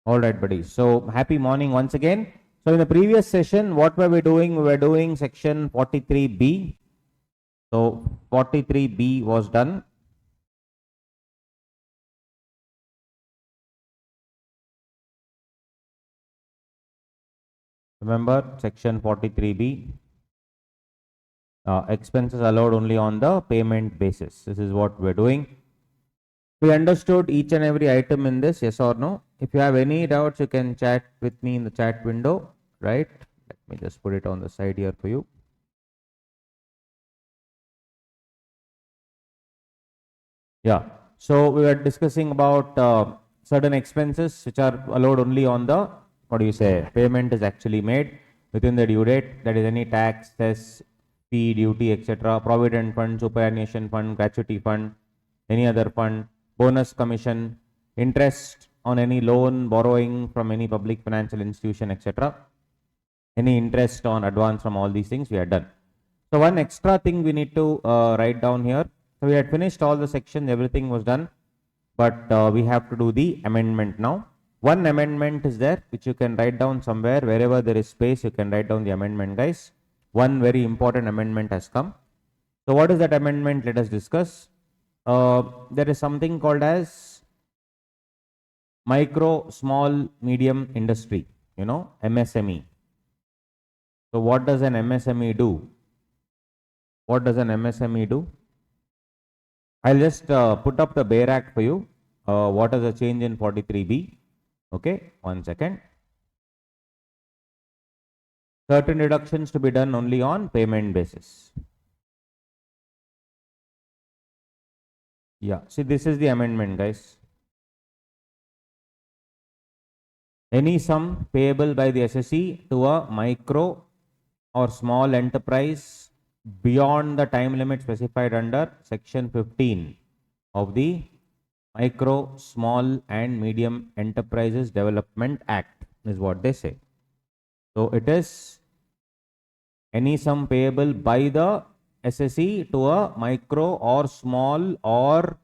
All right, buddy. So happy morning once again. So in the previous session, what were we doing? We were doing section 43B. So 43B was done. Remember section 43B, expenses allowed only on the payment basis. This is what we're doing. We understood each and every item in this, yes or no? If you have any doubts, you can chat with me in the chat window, right? Let me just put it on the side here for you. Yeah. So we were discussing about certain expenses which are allowed only on the, what do you say, payment is actually made within the due date. That is any tax, cess, fee, duty, etc. Provident fund, superannuation fund, gratuity fund, any other fund, bonus commission, interest on any loan, borrowing from any public financial institution, etc. Any interest on advance from all these things we are done. So one extra thing we need to write down here. So we had finished all the sections, everything was done, but we have to do the amendment now. One amendment is there which you can write down somewhere. Wherever there is space, you can write down the amendment, guys. One very important amendment has come. So what is that amendment? Let us discuss. There is something called as micro, small, medium industry, MSME. So what does an MSME do? What does an MSME do? I'll just put up the Bare Act for you. What is the change in 43B? Okay, 1 second. Certain deductions to be done only on payment basis. Yeah, see, this is the amendment, guys. Any sum payable by the SSE to a micro or small enterprise beyond the time limit specified under section 15 of the Micro, Small and Medium Enterprises Development Act is what they say. So it is any sum payable by the SSE to a micro or small or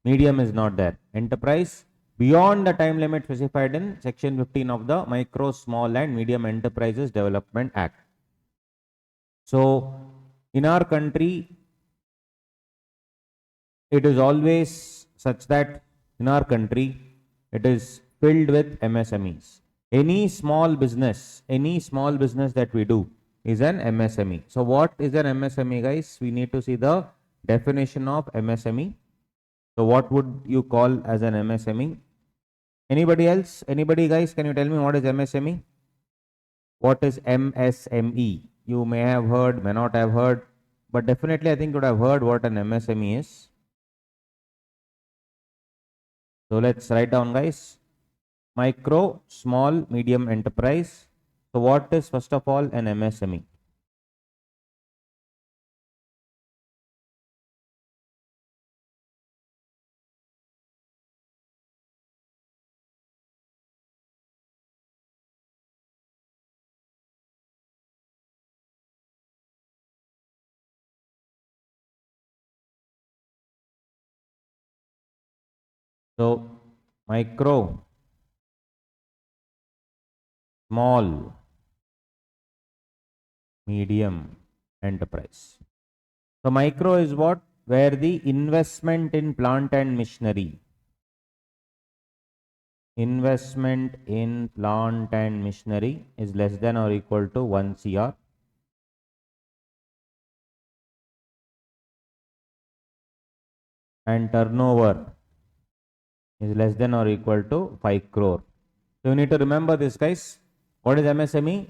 medium is not there. Enterprise beyond the time limit specified in section 15 of the Micro, Small and Medium Enterprises Development Act. So in our country, it is always such that in our country, it is filled with MSMEs. Any small business that we do is an MSME. So what is an MSME, guys? We need to see the definition of MSME. So what would you call as an MSME? Anybody else? Anybody, guys? Can you tell me what is MSME? What is MSME? You may have heard, may not have heard, but definitely I think you would have heard what an MSME is. So let's write down, guys. Micro, small, medium enterprise. So what is first of all an MSME? So micro, small, medium enterprise. So micro is what? Where the investment in plant and machinery. Investment in plant and machinery is less than or equal to 1 CR. And turnover is less than or equal to 5 crore. So you need to remember this, guys. What is MSME?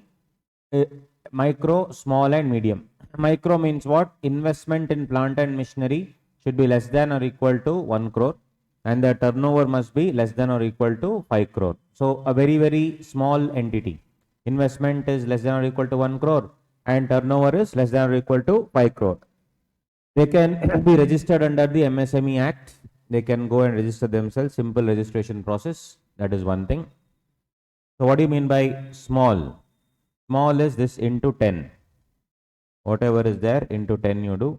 Micro, small and medium. Micro means what? Investment in plant and machinery should be less than or equal to 1 crore and the turnover must be less than or equal to 5 crore. So a very, very small entity. Investment is less than or equal to 1 crore and turnover is less than or equal to 5 crore. They can be registered under the MSME Act. They can go and register themselves. Simple registration process. That is one thing. So what do you mean by small? Small is this into 10. Whatever is there into 10 you do.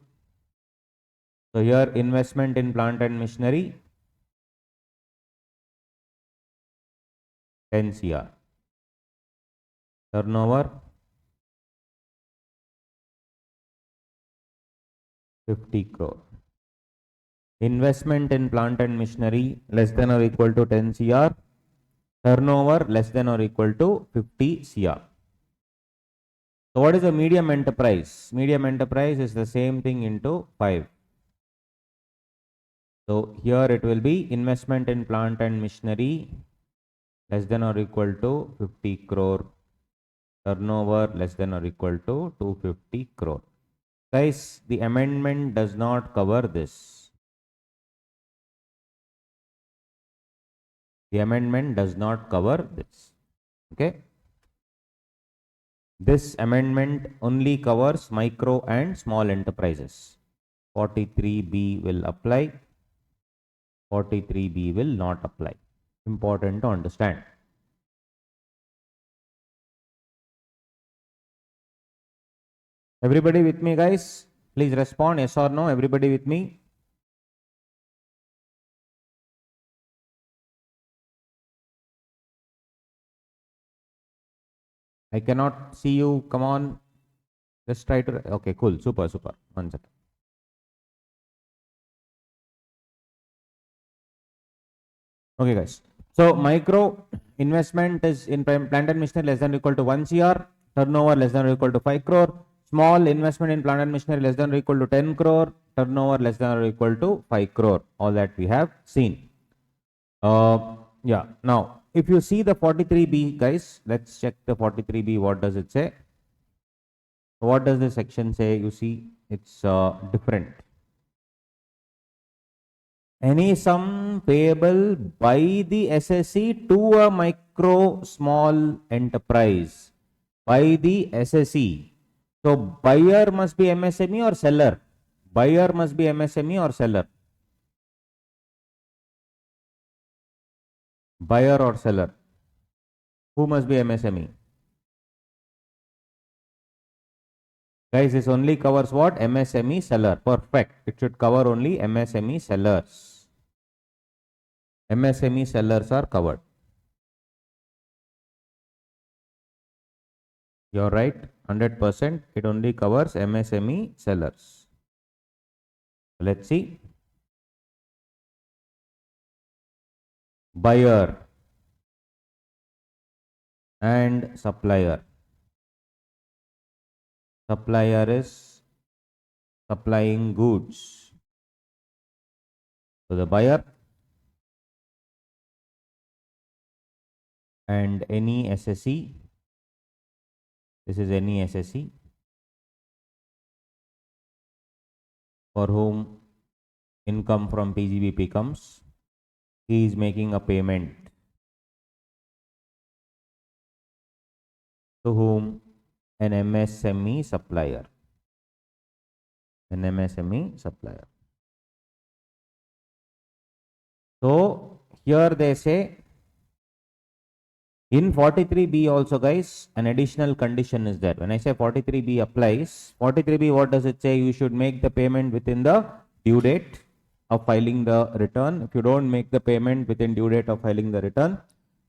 So here investment in plant and machinery 10 CR. Turnover 50 crore. Investment in plant and machinery less than or equal to 10 CR. Turnover less than or equal to 50 CR. So what is a medium enterprise? Medium enterprise is the same thing into 5. So here it will be investment in plant and machinery less than or equal to 50 crore. Turnover less than or equal to 250 crore. Guys, the amendment does not cover this. The amendment does not cover this. Okay. This amendment only covers micro and small enterprises. 43B will apply. 43B will not apply. Important to understand. Everybody with me, guys? Please respond yes or no. Everybody with me? I cannot see you. Come on. Just try to. Okay, cool. Super, super. 1 second. Okay, guys. So micro investment is in plant and machinery less than or equal to 1 CR. Turnover less than or equal to 5 crore. Small investment in plant and machinery less than or equal to 10 crore. Turnover less than or equal to 5 crore. All that we have seen. Yeah. Now, if you see the 43B, guys, let's check the 43B. What does it say? What does the section say? You see, it's different. Any sum payable by the SSE to a micro small enterprise by the SSE. So buyer must be MSME or seller? Buyer must be MSME or seller? Buyer or seller? Who must be MSME? Guys, this only covers what? MSME seller. Perfect. It should cover only MSME sellers. MSME sellers are covered. You're right. 100%. It only covers MSME sellers. Let's see. Buyer and supplier. Supplier is supplying goods. So the buyer and any SSE. This is any SSE for whom income from PGBP comes. He is making a payment to whom? An MSME supplier. An MSME supplier. So here they say in 43B also, guys, an additional condition is there. When I say 43B applies, 43B, what does it say? You should make the payment within the due date of filing the return. If you don't make the payment within due date of filing the return,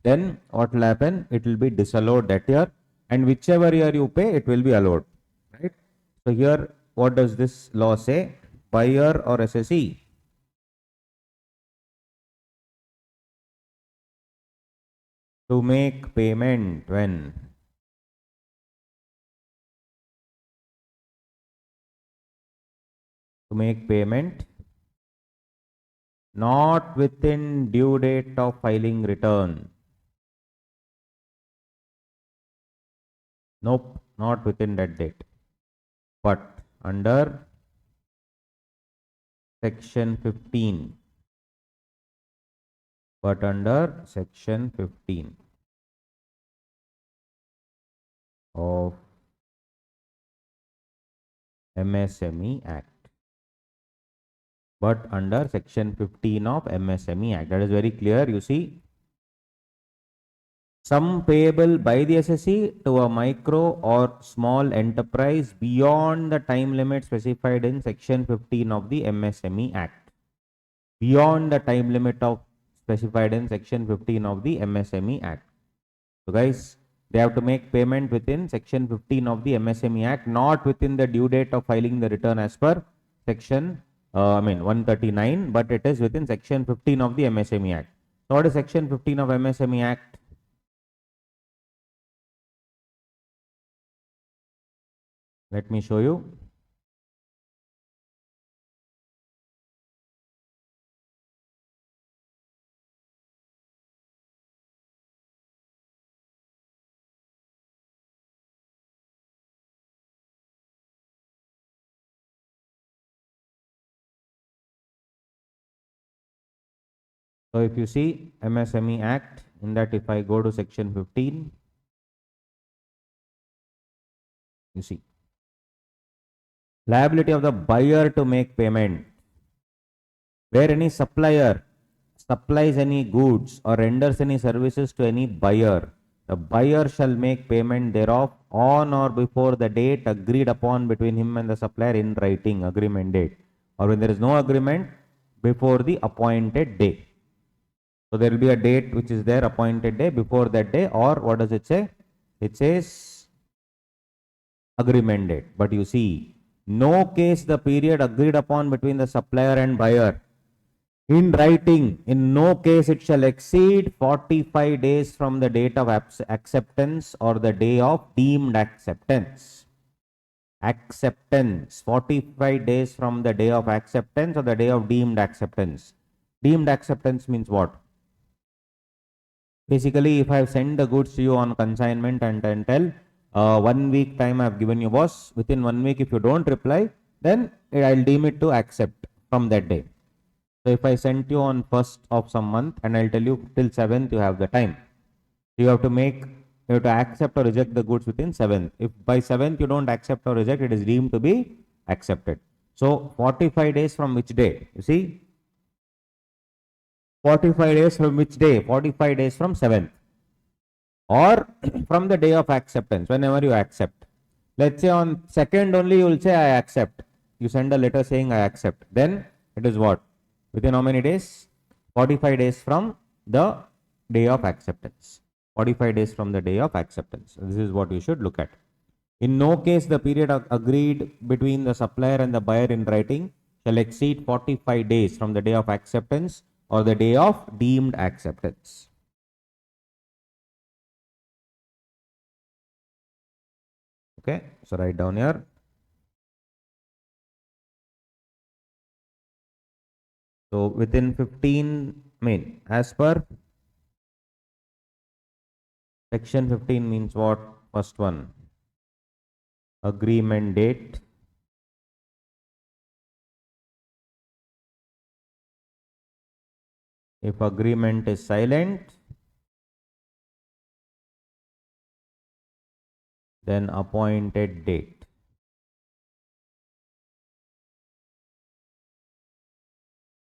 then what will happen? It will be disallowed that year, and whichever year you pay, it will be allowed. Right? So here, what does this law say? Buyer or SSE? To make payment when? To make payment not within due date of filing return. Nope, not within that date. But under section 15. But under section 15 of MSME Act. But under section 15 of MSME Act. That is very clear. You see, sum payable by the SSE to a micro or small enterprise beyond the time limit specified in section 15 of the MSME Act. Beyond the time limit of specified in section 15 of the MSME Act. So guys, they have to make payment within section 15 of the MSME Act, not within the due date of filing the return as per section 139, but it is within section 15 of the MSME Act. So what is section 15 of MSME Act? Let me show you. So if you see MSME Act, in that if I go to section 15, you see liability of the buyer to make payment. Where any supplier supplies any goods or renders any services to any buyer, the buyer shall make payment thereof on or before the date agreed upon between him and the supplier in writing, agreement date, or when there is no agreement, before the appointed day. So there will be a date which is there, appointed day, before that day, or what does it say? It says agreement date. But you see, no case the period agreed upon between the supplier and buyer in writing, in no case it shall exceed 45 days from the date of acceptance or the day of deemed acceptance. Acceptance, 45 days from the day of acceptance or the day of deemed acceptance. Deemed acceptance means what? Basically, if I have sent the goods to you on consignment and tell 1 week time I have given you, boss, within 1 week if you don't reply, then I'll deem it to accept from that day. So if I sent you on 1st of some month and I'll tell you till 7th you have the time. You have to accept or reject the goods within 7th. If by 7th you don't accept or reject, it is deemed to be accepted. So 45 days from which day? You see, 45 days from which day? 45 days from 7th. Or from the day of acceptance, whenever you accept. Let's say on 2nd only you will say I accept. You send a letter saying I accept. Then it is what? Within how many days? 45 days from the day of acceptance. 45 days from the day of acceptance. This is what you should look at. In no case the period agreed between the supplier and the buyer in writing shall exceed 45 days from the day of acceptance or the day of deemed acceptance. Okay, so write down here. So within 15, as per section 15 means what? First one, agreement date. If agreement is silent, then appointed date.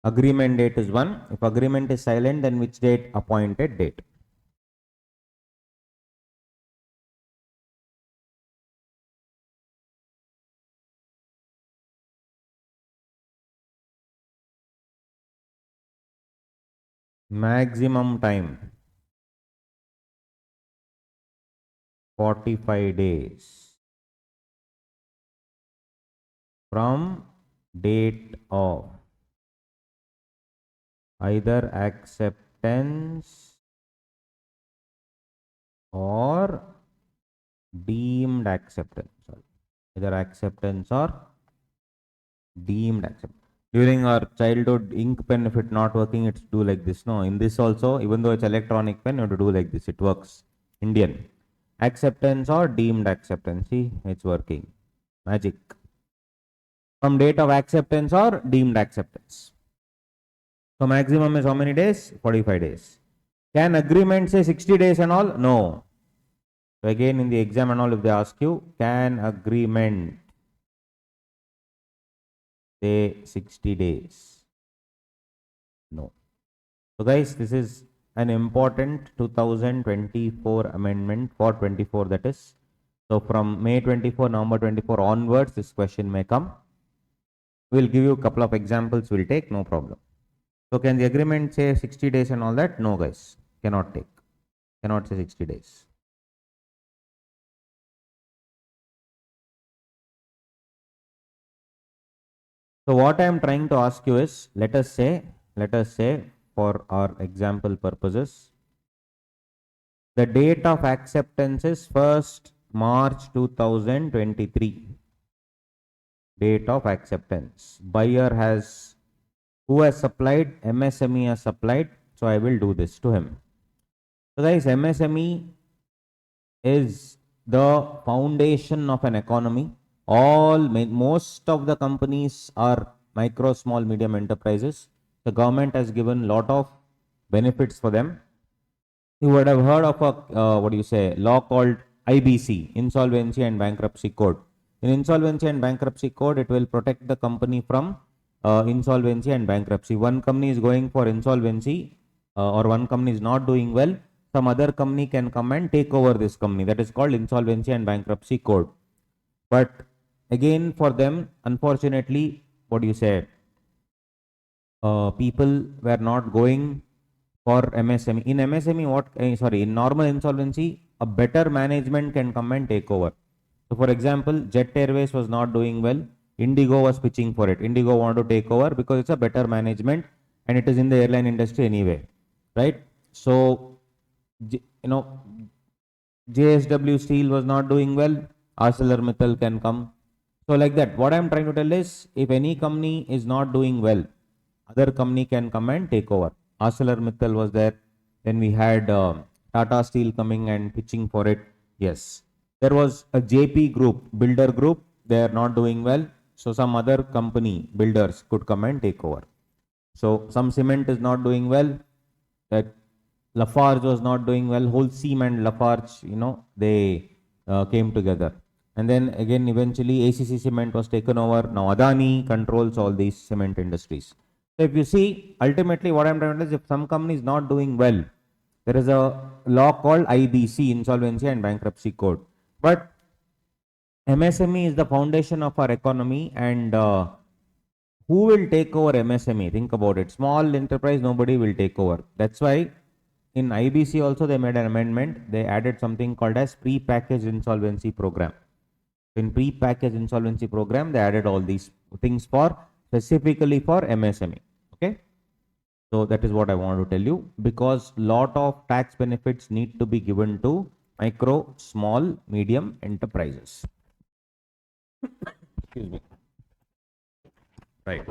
Agreement date is one. If agreement is silent, then which date? Appointed date. Maximum time 45 days from date of either acceptance or deemed acceptance. Either acceptance or deemed acceptance. During our childhood, ink pen, if it's not working, it's do like this. No, in this also, even though it's electronic pen, you have to do like this. It works. Indian. Acceptance or deemed acceptance. See, it's working. Magic. From date of acceptance or deemed acceptance. So maximum is how many days? 45 days. Can agreement say 60 days and all? No. So again in the exam and all, if they ask you, can agreement say 60 days? No. So guys, this is an important 2024 amendment for 24, that is. So from May 24, November 24 onwards, this question may come. We'll give you a couple of examples, we'll take, no problem. So can the agreement say 60 days and all that? No guys, cannot take. Cannot say 60 days. So what I am trying to ask you is, let us say for our example purposes, the date of acceptance is 1st March 2023. Date of acceptance. Buyer has, who has supplied? MSME has supplied. So I will do this to him. So guys, MSME is the foundation of an economy. Most of the companies are micro, small, medium enterprises. The government has given lot of benefits for them. You would have heard of a law called IBC, Insolvency and Bankruptcy Code. In Insolvency and Bankruptcy Code, it will protect the company from insolvency and bankruptcy. One company is going for insolvency or one company is not doing well, some other company can come and take over this company. That is called Insolvency and Bankruptcy Code. But again, for them, unfortunately, people were not going for MSME. In MSME, in normal insolvency, a better management can come and take over. So, for example, Jet Airways was not doing well. Indigo was pitching for it. Indigo wanted to take over because it's a better management and it is in the airline industry anyway, right? So, JSW Steel was not doing well. ArcelorMittal can come. So, like that, what I'm trying to tell is, if any company is not doing well, other company can come and take over. ArcelorMittal was there. Then we had Tata Steel coming and pitching for it. Yes. There was a JP group, builder group. They are not doing well. So some other company, builders, could come and take over. So some cement is not doing well. That Lafarge was not doing well. Holcim and Lafarge, they came together. And then again, eventually ACC Cement was taken over. Now Adani controls all these cement industries. So if you see, ultimately what I'm trying to tell is, if some company is not doing well, there is a law called IBC, Insolvency and Bankruptcy Code. But MSME is the foundation of our economy, and who will take over MSME? Think about it. Small enterprise, nobody will take over. That's why in IBC also they made an amendment. They added something called as pre-packaged insolvency program. In pre-packaged insolvency program, they added all these things for specifically for MSME. Okay. So that is what I want to tell you, because lot of tax benefits need to be given to micro, small, medium enterprises. Excuse me. Right.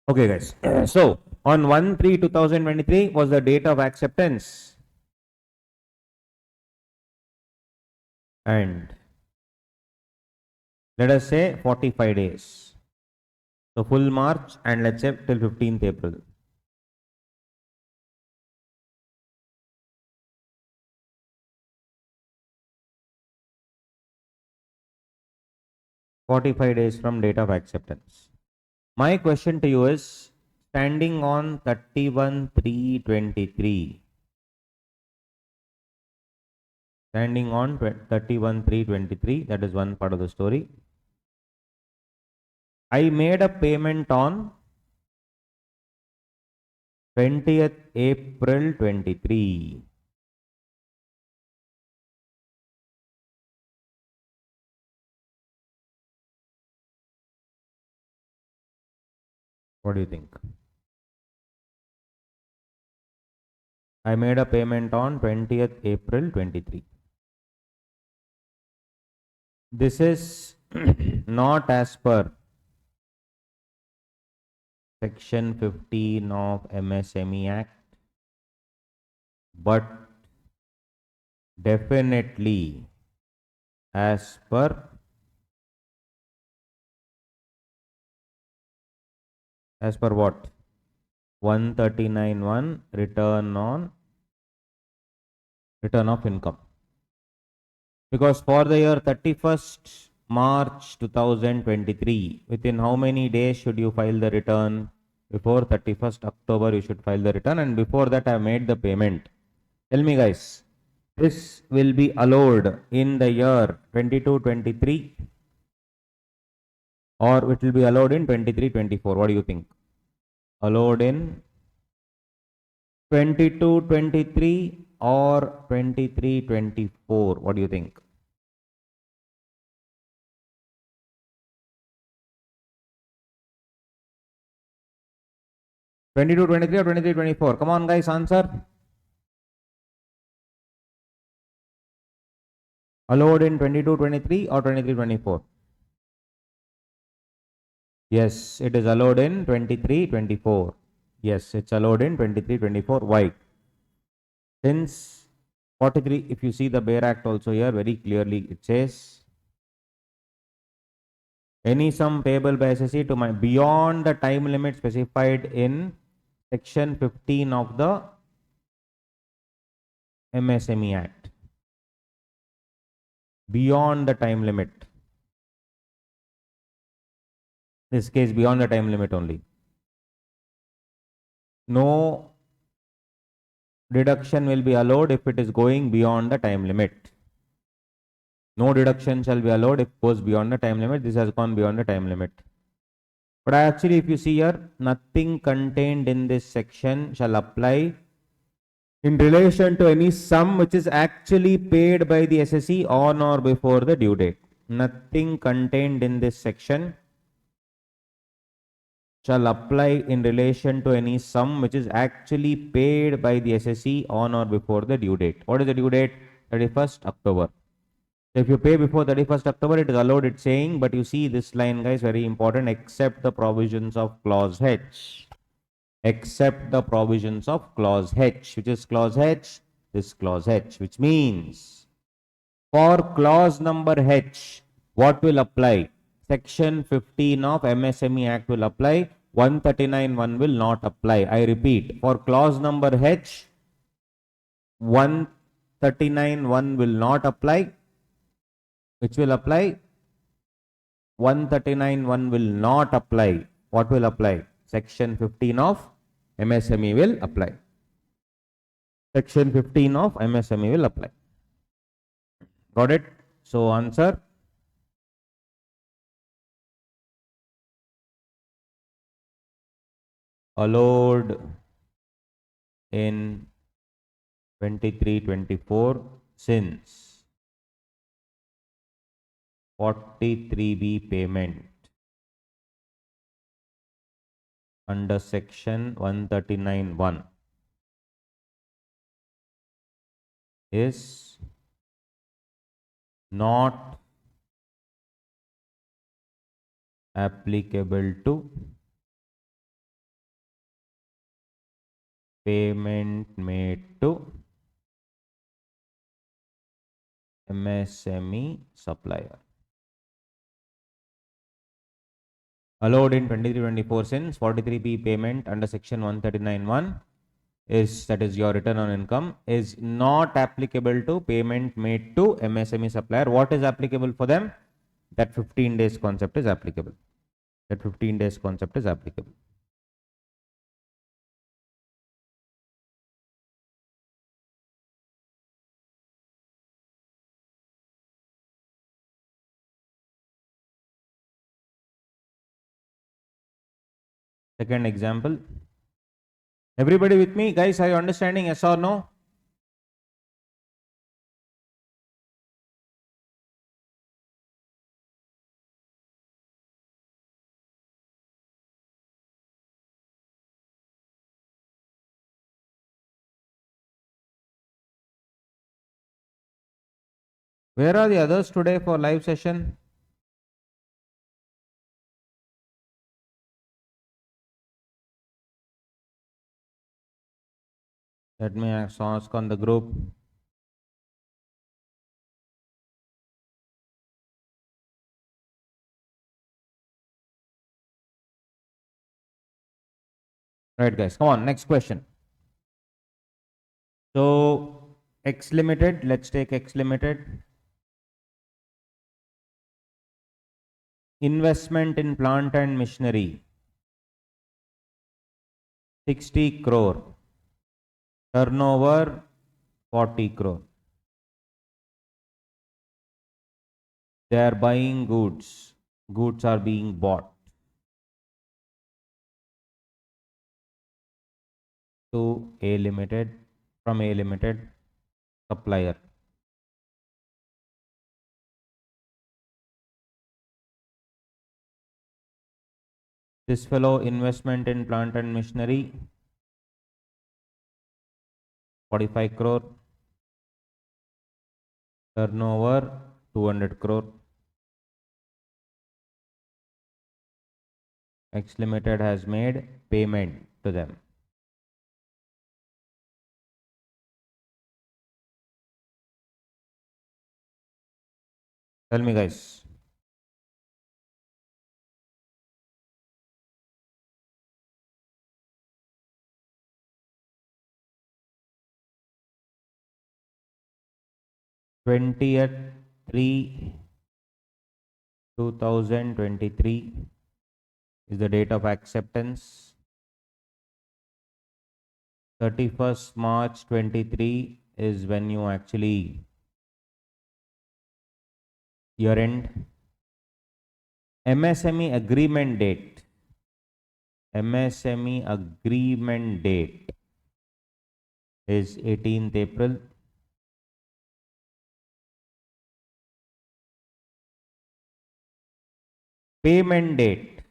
Okay, guys. So on 1/3/2023 was the date of acceptance, and let us say 45 days. So full March, and let's say till 15th April. "45 days from date of acceptance." My question to you is, standing on 31/3/23, standing on 31/3/23, that is one part of the story. I made a payment on 20th April 23. What do you think? I made a payment on 20th April 23. This is not as per Section 15 of MSME Act, but definitely as per what? 139(1) return of income. Because for the year 31st March 2023, within how many days should you file the return? Before 31st October, you should file the return, and before that, I made the payment. Tell me, guys, this will be allowed in the year 22-23. or it will be allowed in 23-24? What do you think? Allowed in 22-23 or 23-24? What do you think? Twenty-two, 23 or 23, 24? Come on, guys, answer. Allowed in 22, 23 or 23, 24? Yes, it is allowed in 23, 24. Yes, it's allowed in 23, 24. Why? Since 43, if you see the Bare Act also here, very clearly it says, any sum payable by SSE to my beyond the time limit specified in section 15 of the MSME Act. Beyond the time limit. This case beyond the time limit only. No deduction will be allowed if it is going beyond the time limit. No deduction shall be allowed if it goes beyond the time limit. This has gone beyond the time limit. But actually, if you see here, nothing contained in this section shall apply in relation to any sum which is actually paid by the SSE on or before the due date. Nothing contained in this section shall apply in relation to any sum which is actually paid by the SSE on or before the due date. What is the due date? 31st October. So if you pay before 31st October, it is allowed, it's saying, but you see this line, guys, very important, except the provisions of clause H. Except the provisions of clause H. Which is clause H? This clause H, which means for clause number H, what will apply? Section 15 of MSME Act will apply. 139(1) will not apply. I repeat, for clause number H, 139(1) will not apply. Which will apply? 139(1) will not apply. What will apply? Section 15 of MSME will apply. Section 15 of MSME will apply. Got it? So answer. Allowed in 23-24 since 43B payment under section 139(1) is not applicable to payment made to MSME supplier. Allowed in 23-24 since 43B payment under section 139(1) is, that is your return on income, is not applicable to payment made to MSME supplier. What is applicable for them? That 15 days concept is applicable. That 15 days concept is applicable. Second example. Everybody with me? Guys, are you understanding? Yes or no? Where are the others today for live session? Let me ask on the group. Right, guys, come on, next question. So, X Limited, let's take X Limited. Investment in plant and machinery, 60 crore. Turnover, 40 crore. They are buying goods. goods are being bought to A Limited from A Limited supplier. This fellow investment in plant and machinery 45 crore, turnover 200 crore. X Limited has made payment to them. Tell me, guys. Twentieth 3 2023 is the date of acceptance. 31st March 23 is when you actually year end. MSME agreement date. MSME agreement date is 18th April. Payment date.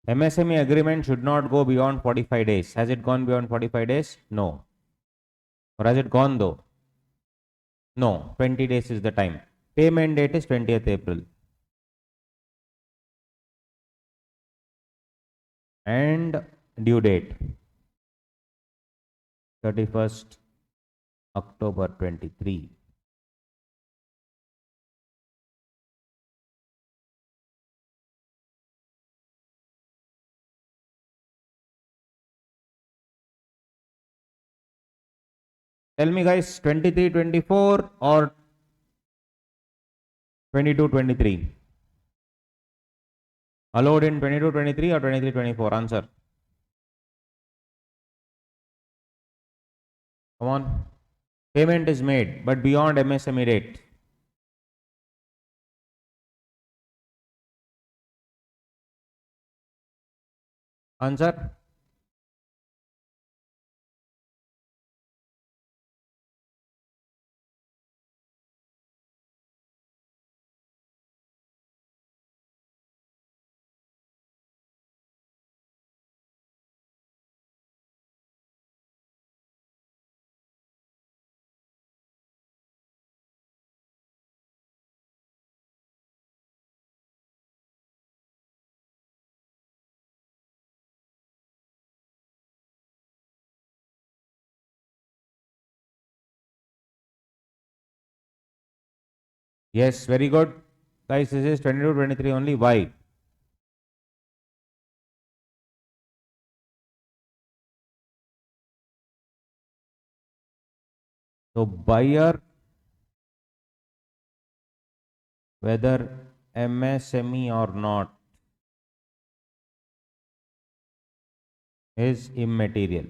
MSME agreement should not go beyond 45 days. Has it gone beyond 45 days? No. Or has it gone though? No. 20 days is the time. Payment date is 20th April. And due date 31st October 23. Tell me, guys, 23, 24 or 22, 23? Allowed in 22, 23 or 23, 24? Answer. Come on. Payment is made, but beyond MSME date. Answer. Yes, very good. Guys, this is 22, 23 only. Why? So, buyer, whether MSME or not, is immaterial.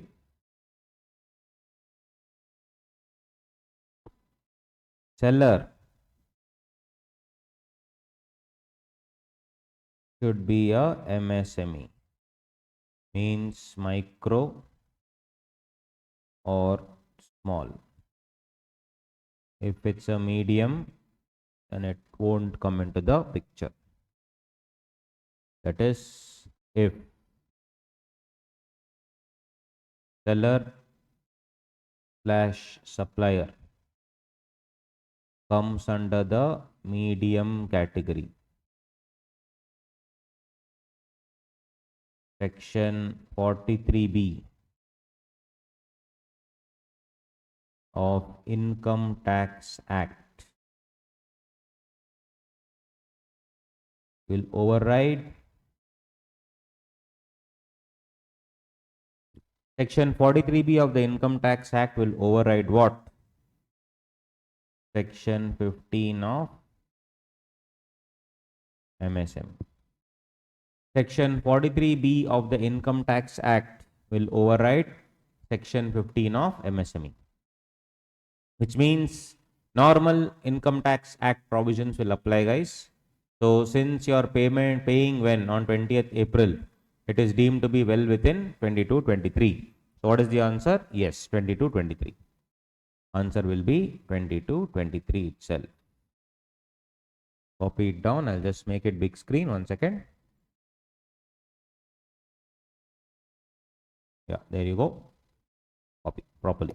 Seller should be a MSME, means micro or small. If it's a medium, then it won't come into the picture. That is, if seller / supplier comes under the medium category. Section 43B of Income Tax Act will override Section 43B of the Income Tax Act will override what? Section 15 of MSME. Section 43B of the Income Tax Act will override Section 15 of MSME. Which means Normal income tax act provisions will apply, guys. So since your paying when on 20th April, it is deemed to be well within 22-23. So what is the answer? Yes, 22-23. Answer will be 22-23 itself. Copy it down. I'll just make it big screen. 1 second. Yeah, there you go. Copy properly.